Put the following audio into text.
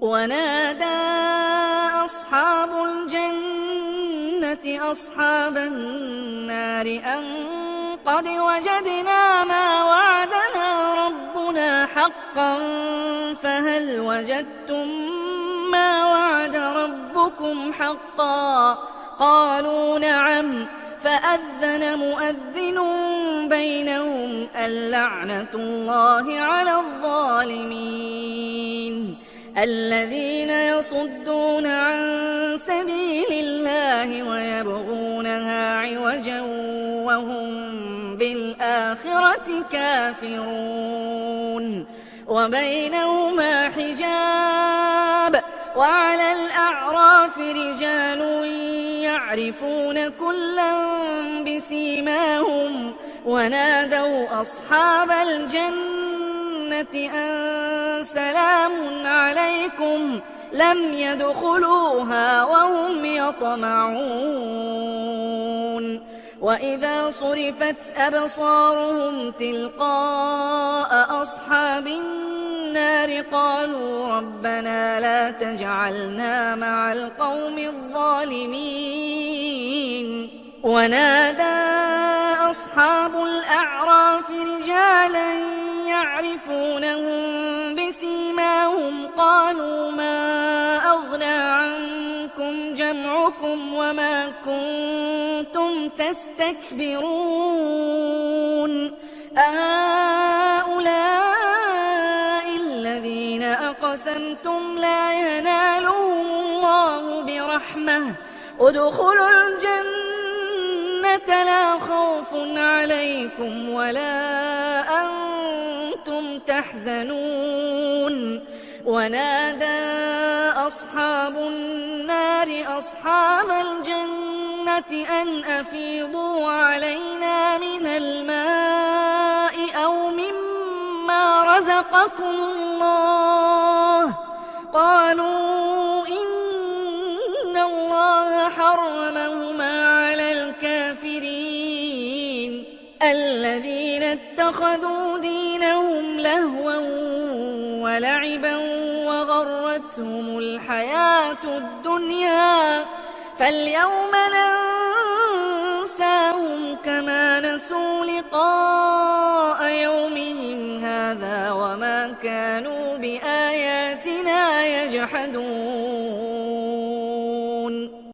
ونادى أصحاب الجنة أصحاب النار أن قد وجدنا ما وعدنا ربنا حقا فهل وجدتم ما وعد ربكم حقا؟ قالوا نعم. فأذن مؤذن بينهم اللعنة الله على الظالمين الذين يصدون عن سبيل الله ويبغونها عوجا وهم بالآخرة كافرون وبينهما حجاب وعلى الأعراف رجال يعرفون كلا بسيماهم ونادوا أصحاب الجنة أن سلام عليكم لم يدخلوها وهم يطمعون وإذا صرفت أبصارهم تلقاء أصحاب النار قالوا ربنا لا تجعلنا مع القوم الظالمين ونادى أصحاب الأعراف رجالا يعرفونهم بسيماهم قالوا ما أغنى عنكم جمعكم وما كنتم تستكبرون أهؤلاء الذين أقسمتم لا ينالهم الله برحمة ادخلوا الجنة لا خوف عليكم ولا أنتم تحزنون ونادى أصحاب النار أصحاب الجنة أن أفيضوا علينا من الماء أو مما رزقكم الله قالوا إن الله حرمهما على الكافرين الذين اتخذوا دينهم لهوا ولعبا وغرتهم الحياة الدنيا فاليوم ننساهم كما نسوا لقاء يومهم هذا وما كانوا بآياتنا يجحدون